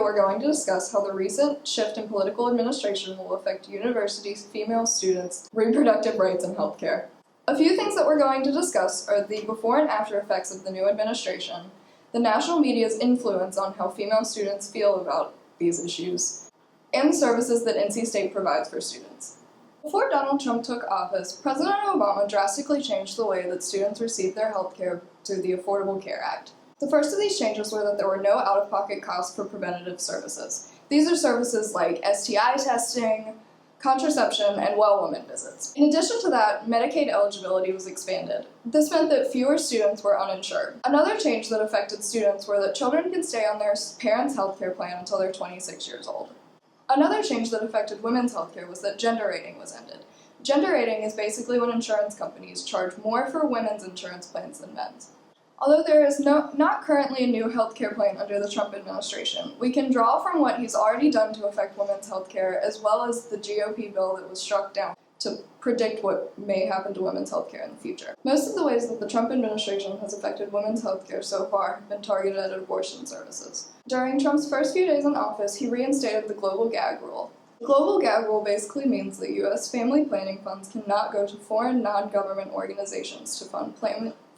we're going to discuss how the recent shift in political administration will affect universities' female students' reproductive rights and healthcare. A few things that we're going to discuss are the before and after effects of the new administration, the national media's influence on how female students feel about these issues, and the services that NC State provides for students. Before Donald Trump took office, President Obama drastically changed the way that students receive their health care through the Affordable Care Act. The first of these changes were that there were no out-of-pocket costs for preventative services. These are services like STI testing, contraception, and well woman visits. In addition to that, Medicaid eligibility was expanded. This meant that fewer students were uninsured. Another change that affected students were that children could stay on their parents' health care plan until they're 26 years old. Another change that affected women's healthcare was that gender rating was ended. Gender rating is basically when insurance companies charge more for women's insurance plans than men's. Although there is not currently a new healthcare plan under the Trump administration, we can draw from what he's already done to affect women's healthcare, as well as the GOP bill that was struck down to predict what may happen to women's healthcare in the future. Most of the ways that the Trump administration has affected women's healthcare so far have been targeted at abortion services. During Trump's first few days in office, he reinstated the global gag rule. The global gag rule basically means that U.S. family planning funds cannot go to foreign non-government organizations to fund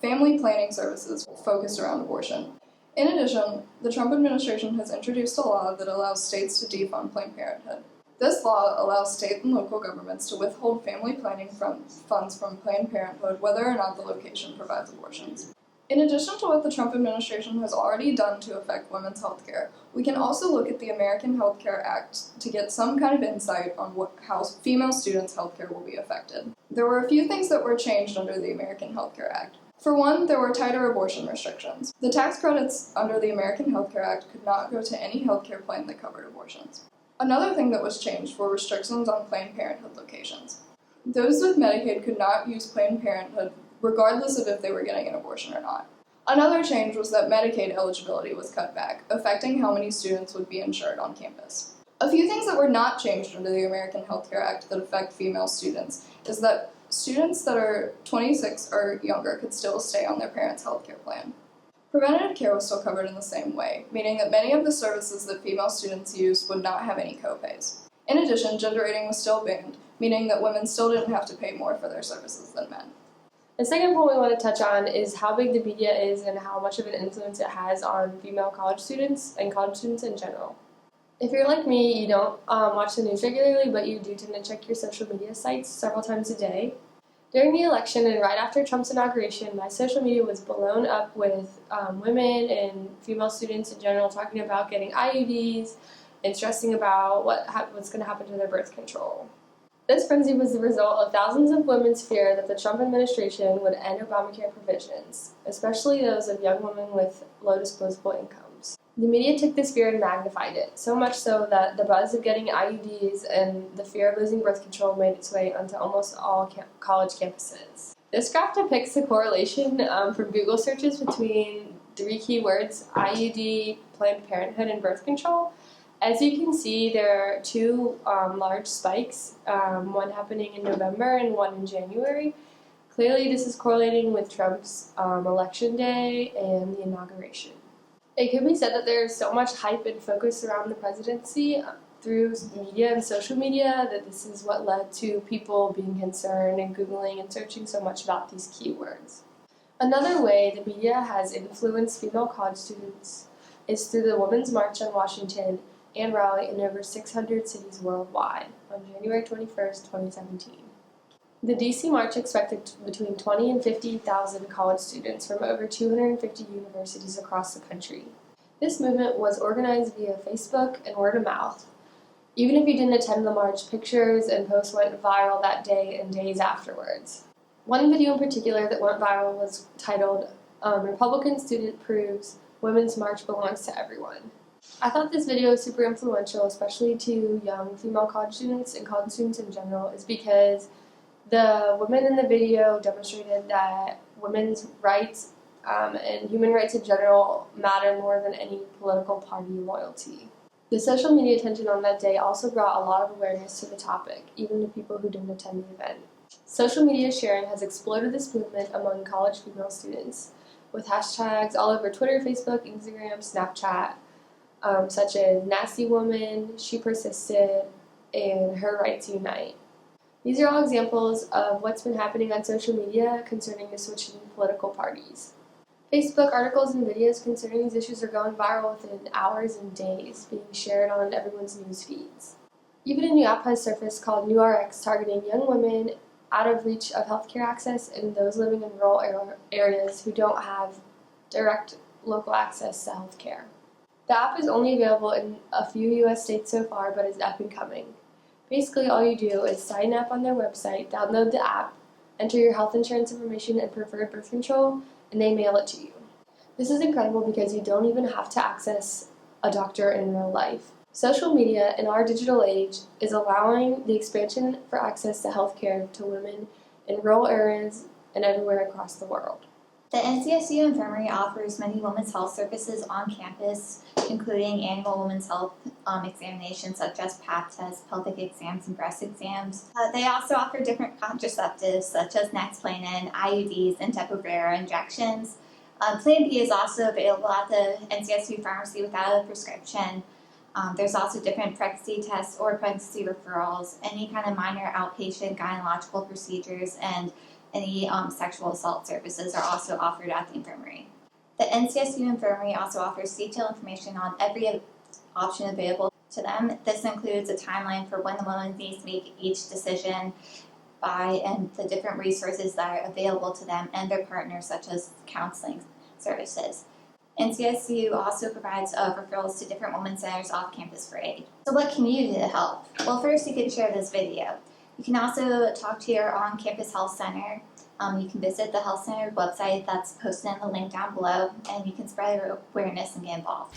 family planning services focused around abortion. In addition, the Trump administration has introduced a law that allows states to defund Planned Parenthood. This law allows state and local governments to withhold family planning funds from Planned Parenthood whether or not the location provides abortions. In addition to what the Trump administration has already done to affect women's health care, we can also look at the American Health Care Act to get some kind of insight on how female students' health care will be affected. There were a few things that were changed under the American Health Care Act. For one, there were tighter abortion restrictions. The tax credits under the American Health Care Act could not go to any healthcare plan that covered abortions. Another thing that was changed were restrictions on Planned Parenthood locations. Those with Medicaid could not use Planned Parenthood regardless of if they were getting an abortion or not. Another change was that Medicaid eligibility was cut back, affecting how many students would be insured on campus. A few things that were not changed under the American Health Care Act that affect female students is that students that are 26 or younger could still stay on their parents' health care plan. Preventative care was still covered in the same way, meaning that many of the services that female students used would not have any copays. In addition, gender rating was still banned, meaning that women still didn't have to pay more for their services than men. The second point we want to touch on is how big the media is and how much of an influence it has on female college students and college students in general. If you're like me, you don't watch the news regularly, but you do tend to check your social media sites several times a day. During the election and right after Trump's inauguration, my social media was blown up with women and female students in general talking about getting IUDs and stressing about what's going to happen to their birth control. This frenzy was the result of thousands of women's fear that the Trump administration would end Obamacare provisions, especially those of young women with low disposable incomes. The media took this fear and magnified it, so much so that the buzz of getting IUDs and the fear of losing birth control made its way onto almost all college campuses. This graph depicts the correlation from Google searches between three keywords: IUD, Planned Parenthood, and birth control. As you can see, there are two large spikes, one happening in November and one in January. Clearly, this is correlating with Trump's election day and the inauguration. It could be said that there is so much hype and focus around the presidency through media and social media that this is what led to people being concerned and Googling and searching so much about these keywords. Another way the media has influenced female college students is through the Women's March on Washington and rally in over 600 cities worldwide on January 21st, 2017. The DC March expected between 20 and 50,000 college students from over 250 universities across the country. This movement was organized via Facebook and word of mouth. Even if you didn't attend the march, pictures and posts went viral that day and days afterwards. One video in particular that went viral was titled, Republican Student Proves Women's March Belongs to Everyone. I thought this video was super influential, especially to young female college students and college students in general, is because the women in the video demonstrated that women's rights and human rights in general matter more than any political party loyalty. The social media attention on that day also brought a lot of awareness to the topic, even to people who didn't attend the event. Social media sharing has exploded this movement among college female students, with hashtags all over Twitter, Facebook, Instagram, Snapchat. such as Nasty Woman, She Persisted, and Her Rights Unite. These are all examples of what's been happening on social media concerning the switch in political parties. Facebook articles and videos concerning these issues are going viral within hours and days, being shared on everyone's news feeds. Even a new app has surfaced called NewRx, targeting young women out of reach of healthcare access and those living in rural areas who don't have direct local access to healthcare. The app is only available in a few U.S. states so far, but is up and coming. Basically, all you do is sign up on their website, download the app, enter your health insurance information and preferred birth control, and they mail it to you. This is incredible because you don't even have to access a doctor in real life. Social media in our digital age is allowing the expansion for access to healthcare to women in rural areas and everywhere across the world. The NCSU Infirmary offers many women's health services on campus, including annual women's health examinations such as Pap tests, pelvic exams, and breast exams. They also offer different contraceptives such as Nexplanon, IUDs, and Depo-Provera injections. Plan B is also available at the NCSU pharmacy without a prescription. There's also different pregnancy tests or pregnancy referrals, any kind of minor outpatient gynecological procedures, and any sexual assault services are also offered at the infirmary. The NCSU Infirmary also offers detailed information on every option available to them. This includes a timeline for when the woman needs to make each decision by and the different resources that are available to them and their partners, such as counseling services. NCSU also provides referrals to different women's centers off campus for aid. So what can you do to help? Well, first you can share this video. You can also talk to your on-campus health center. You can visit the health center website that's posted in the link down below, and you can spread awareness and get involved.